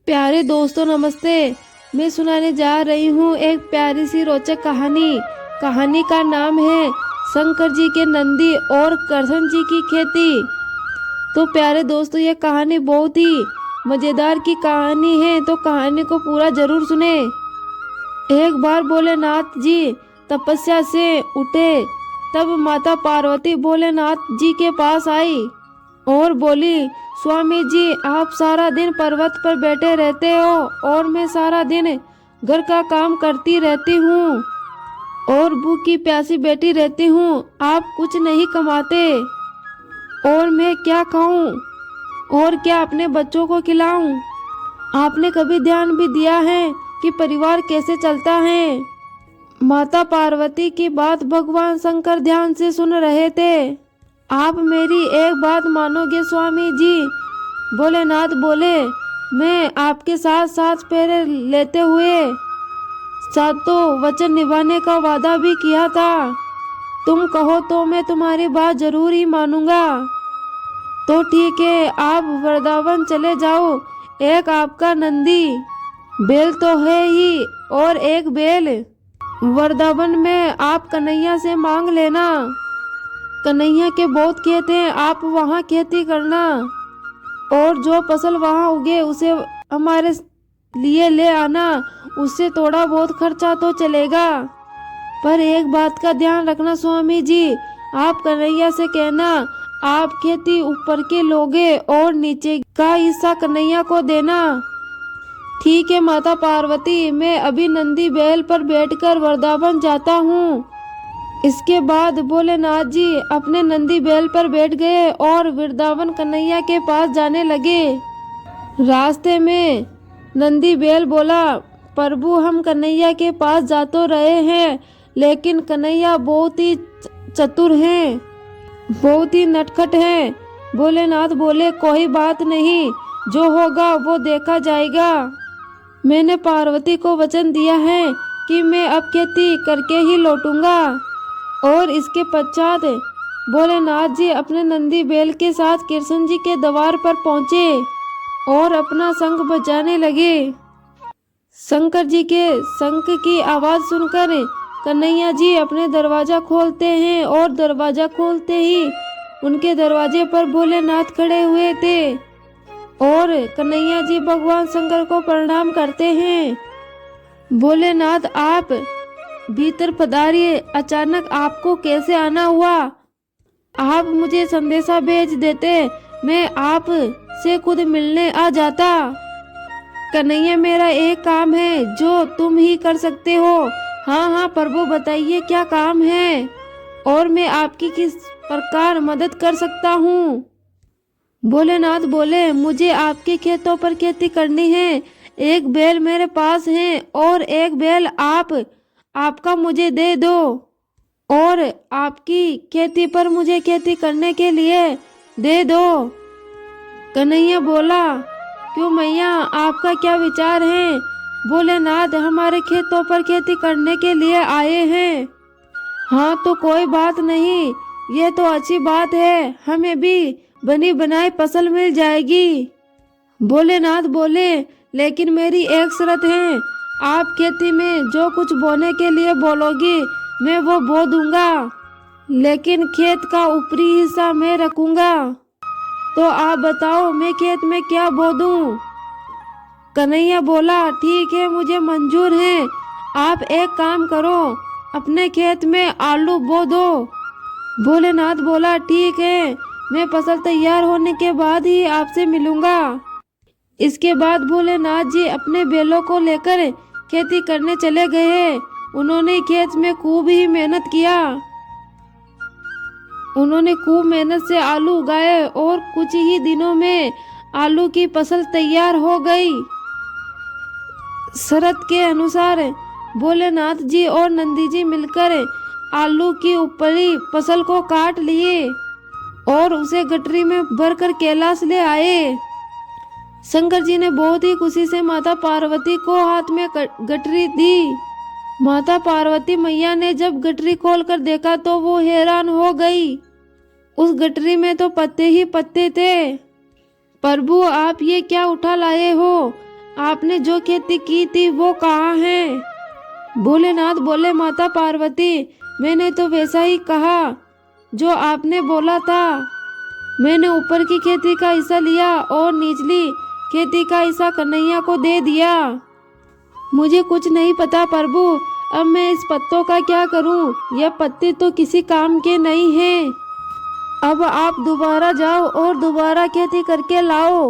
प्यारे दोस्तों नमस्ते। मैं सुनाने जा रही हूँ एक प्यारी सी रोचक कहानी। कहानी का नाम है शंकर जी के नंदी और कृष्ण जी की खेती। तो प्यारे दोस्तों, ये कहानी बहुत ही मज़ेदार की कहानी है, तो कहानी को पूरा जरूर सुने। एक बार भोलेनाथ जी तपस्या से उठे, तब माता पार्वती भोलेनाथ जी के पास आई और बोली, स्वामी जी, आप सारा दिन पर्वत पर बैठे रहते हो और मैं सारा दिन घर का काम करती रहती हूँ और भूखी प्यासी बैठी रहती हूँ। आप कुछ नहीं कमाते और मैं क्या खाऊं और क्या अपने बच्चों को खिलाऊं। आपने कभी ध्यान भी दिया है कि परिवार कैसे चलता है। माता पार्वती की बात भगवान शंकर ध्यान से सुन रहे थे। आप मेरी एक बात मानोगे स्वामी जी? भोलेनाथ बोले, मैं आपके साथ साथ फेरे लेते हुए सातों वचन निभाने का वादा भी किया था। तुम कहो तो मैं तुम्हारी बात जरूर ही मानूंगा। तो ठीक है, आप वृंदावन चले जाओ। एक आपका नंदी बैल तो है ही और एक बैल वृंदावन में आप कन्हैया से मांग लेना। कन्हैया के बहुत खेत हैं, आप वहाँ खेती करना और जो फसल वहाँ उगे उसे हमारे लिए ले आना। उससे थोड़ा बहुत खर्चा तो चलेगा, पर एक बात का ध्यान रखना स्वामी जी, आप कन्हैया से कहना आप खेती ऊपर के लोगे और नीचे का हिस्सा कन्हैया को देना। ठीक है माता पार्वती, मैं अभी नंदी बैल पर बैठकर वृंदावन जाता हूँ। इसके बाद भोलेनाथ जी अपने नंदी बैल पर बैठ गए और वृंदावन कन्हैया के पास जाने लगे। रास्ते में नंदी बैल बोला, प्रभु, हम कन्हैया के पास जा तो रहे हैं, लेकिन कन्हैया बहुत ही चतुर हैं, बहुत ही नटखट हैं। भोलेनाथ बोले, कोई बात नहीं, जो होगा वो देखा जाएगा। मैंने पार्वती को वचन दिया है कि मैं अब खेती करके ही लौटूंगा। और इसके पश्चात भोलेनाथ जी अपने नंदी बैल के साथ कृष्ण जी के द्वार पर पहुंचे और अपना शंख बजाने लगे। शंकर जी के शंख की आवाज सुनकर कन्हैया जी अपने दरवाजा खोलते हैं और दरवाजा खोलते ही उनके दरवाजे पर भोलेनाथ खड़े हुए थे और कन्हैया जी भगवान शंकर को प्रणाम करते हैं। भोलेनाथ, आप भीतर पधारिए, अचानक आपको कैसे आना हुआ? आप मुझे संदेशा भेज देते, मैं आप से खुद मिलने आ जाता। कन्हैया, मेरा एक काम है जो तुम ही कर सकते हो। हाँ हाँ प्रभु, बताइए क्या काम है और मैं आपकी किस प्रकार मदद कर सकता हूँ। भोलेनाथ बोले, मुझे आपके खेतों पर खेती करनी है। एक बैल मेरे पास है और एक बैल आपका मुझे दे दो और आपकी खेती पर मुझे खेती करने के लिए दे दो। कन्हैया बोला, क्यों मैया, आपका क्या विचार है? भोलेनाथ हमारे खेतों पर खेती करने के लिए आए हैं। हाँ तो कोई बात नहीं, ये तो अच्छी बात है, हमें भी बनी बनाई फसल मिल जाएगी। भोलेनाथ बोले, लेकिन मेरी एक शर्त है, आप खेती में जो कुछ बोने के लिए बोलोगी मैं वो बो दूंगा, लेकिन खेत का ऊपरी हिस्सा मैं रखूंगा। तो आप बताओ मैं खेत में क्या बो दूं? कन्हैया बोला, ठीक है, मुझे मंजूर है। आप एक काम करो, अपने खेत में आलू बो दो। भोलेनाथ बोला, ठीक है, मैं फसल तैयार होने के बाद ही आपसे मिलूंगा। इसके बाद भोलेनाथ जी अपने बैलों को लेकर खेती करने चले गए। उन्होंने खेत में खूब ही मेहनत किया। उन्होंने खूब मेहनत से आलू उगाए और कुछ ही दिनों में आलू की फसल तैयार हो गई। शर्त के अनुसार भोलेनाथ जी और नंदी जी मिलकर आलू की ऊपरी फसल को काट लिए और उसे गठरी में भरकर कैलाश ले आए। शंकर जी ने बहुत ही खुशी से माता पार्वती को हाथ में गठरी दी। माता पार्वती मैया ने जब गठरी खोलकर देखा तो वो हैरान हो गई। उस गठरी में तो पत्ते ही पत्ते थे। प्रभु, आप ये क्या उठा लाए हो? आपने जो खेती की थी वो कहाँ है? भोलेनाथ बोले, माता पार्वती, मैंने तो वैसा ही कहा जो आपने बोला था। मैंने ऊपर की खेती का हिस्सा लिया और निचली खेती का हिस्सा कन्हैया को दे दिया। मुझे कुछ नहीं पता प्रभु, अब मैं इस पत्तों का क्या करूं? यह पत्ते तो किसी काम के नहीं हैं। अब आप दोबारा जाओ और दोबारा खेती करके लाओ।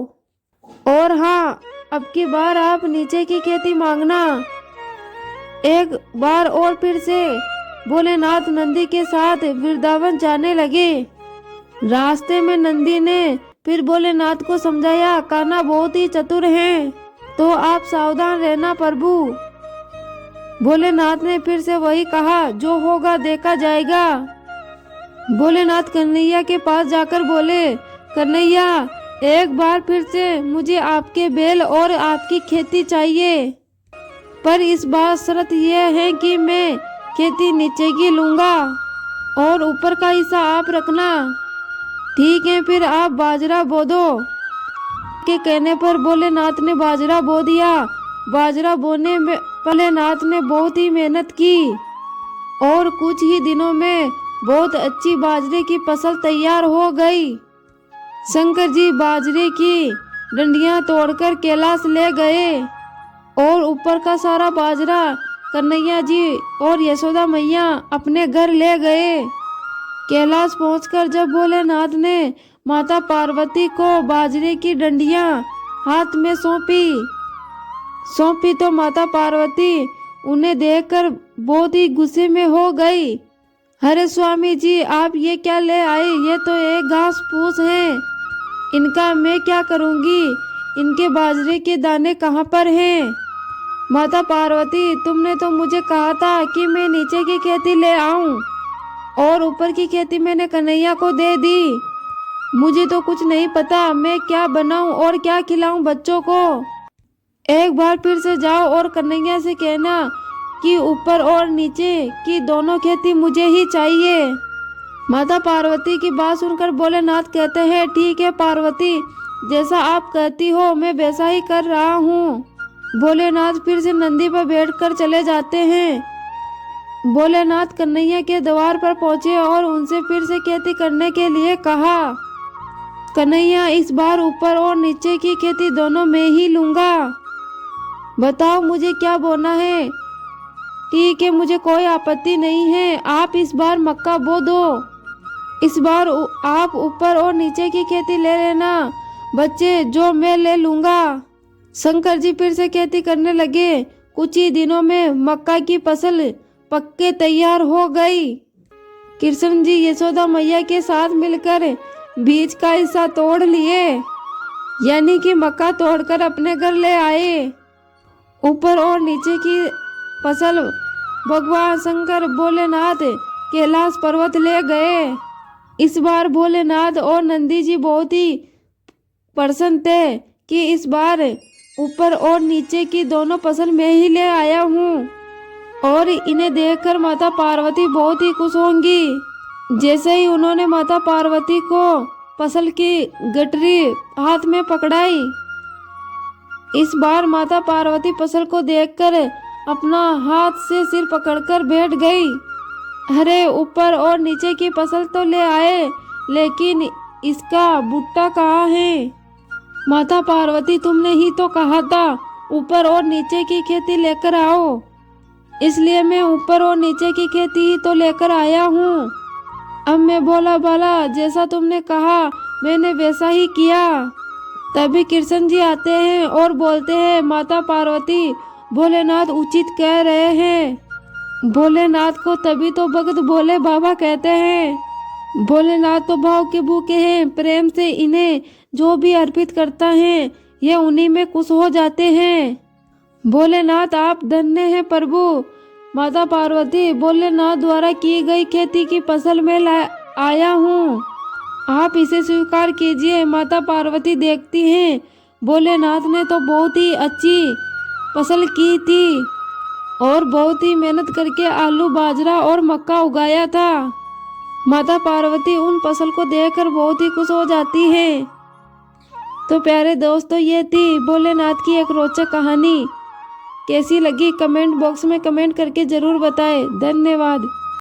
और हाँ, अब की बार आप नीचे की खेती मांगना। एक बार और फिर से भोलेनाथ नंदी के साथ वृंदावन जाने लगे। रास्ते में नंदी ने फिर भोलेनाथ को समझाया, कान्हा बहुत ही चतुर हैं, तो आप सावधान रहना प्रभु। भोलेनाथ ने फिर से वही कहा, जो होगा देखा जाएगा। भोलेनाथ कन्हैया के पास जाकर बोले, कन्हैया, एक बार फिर से मुझे आपके बैल और आपकी खेती चाहिए, पर इस बार शर्त यह है कि मैं खेती नीचे की लूंगा और ऊपर का हिस्सा आप रखना। ठीक है, फिर आप बाजरा बो दो। के कहने पर भोलेनाथ ने बाजरा बो दिया। बाजरा बोने में भोलेनाथ ने बहुत ही मेहनत की और कुछ ही दिनों में बहुत अच्छी बाजरे की फसल तैयार हो गई। शंकर जी बाजरे की डंडियां तोड़कर कैलाश ले गए और ऊपर का सारा बाजरा कन्हैया जी और यशोदा मैया अपने घर ले गए। कैलाश पहुंचकर जब भोलेनाथ ने माता पार्वती को बाजरे की डंडियां हाथ में सौंपी तो माता पार्वती उन्हें देखकर बहुत ही गुस्से में हो गई। अरे स्वामी जी, आप ये क्या ले आए? ये तो एक घास फूस है, इनका मैं क्या करूंगी? इनके बाजरे के दाने कहाँ पर हैं? माता पार्वती, तुमने तो मुझे कहा था कि मैं नीचे की खेती ले आऊं और ऊपर की खेती मैंने कन्हैया को दे दी। मुझे तो कुछ नहीं पता, मैं क्या बनाऊं और क्या खिलाऊं बच्चों को। एक बार फिर से जाओ और कन्हैया से कहना कि ऊपर और नीचे की दोनों खेती मुझे ही चाहिए। माता पार्वती की बात सुनकर भोलेनाथ कहते हैं, ठीक है पार्वती, जैसा आप कहती हो मैं वैसा ही कर रहा हूँ। भोलेनाथ फिर से नंदी पर बैठकर चले जाते हैं। भोलेनाथ कन्हैया के द्वार पर पहुंचे और उनसे फिर से खेती करने के लिए कहा। कन्हैया, इस बार ऊपर और नीचे की खेती दोनों में ही लूंगा। बताओ मुझे क्या बोना है? ठीक है, मुझे कोई आपत्ति नहीं है, आप इस बार मक्का बो दो। इस बार आप ऊपर और नीचे की खेती ले लेना बच्चे, जो मैं ले लूंगा। शंकर जी फिर से खेती करने लगे। कुछ ही दिनों में मक्का की फसल पक्के तैयार हो गई। कृष्ण जी यशोदा मैया के साथ मिलकर बीज का हिस्सा तोड़ लिए, यानी कि मक्का तोड़कर अपने घर ले आए। ऊपर और नीचे की फसल भगवान शंकर भोलेनाथ कैलाश पर्वत ले गए। इस बार भोलेनाथ और नंदी जी बहुत ही प्रसन्न थे कि इस बार ऊपर और नीचे की दोनों फसल मैं ही ले आया हूँ और इन्हें देखकर माता पार्वती बहुत ही खुश होंगी। जैसे ही उन्होंने माता पार्वती को फसल की गठरी हाथ में पकड़ाई, इस बार माता पार्वती फसल को देखकर अपना हाथ से सिर पकड़कर बैठ गई। अरे, ऊपर और नीचे की फसल तो ले आए, लेकिन इसका भुट्टा कहाँ है? माता पार्वती, तुमने ही तो कहा था ऊपर और नीचे की खेती लेकर आओ, इसलिए मैं ऊपर और नीचे की खेती ही तो लेकर आया हूँ। अब मैं भोला भाला जैसा तुमने कहा मैंने वैसा ही किया। तभी कृष्ण जी आते हैं और बोलते हैं, माता पार्वती, भोलेनाथ उचित कह रहे हैं। भोलेनाथ को तभी तो भगत भोले बाबा कहते हैं। भोलेनाथ तो भाव के भूखे हैं, प्रेम से इन्हें जो भी अर्पित करता है ये उन्हीं में खुश हो जाते हैं। भोलेनाथ, आप धन्य हैं प्रभु। माता पार्वती, भोलेनाथ द्वारा की गई खेती की फसल में आया हूँ, आप इसे स्वीकार कीजिए। माता पार्वती देखती हैं भोलेनाथ ने तो बहुत ही अच्छी फसल की थी और बहुत ही मेहनत करके आलू, बाजरा और मक्का उगाया था। माता पार्वती उन फसल को देखकर बहुत ही खुश हो जाती है। तो प्यारे दोस्तों, ये थी भोलेनाथ की एक रोचक कहानी। कैसी लगी कमेंट बॉक्स में कमेंट करके ज़रूर बताएं। धन्यवाद।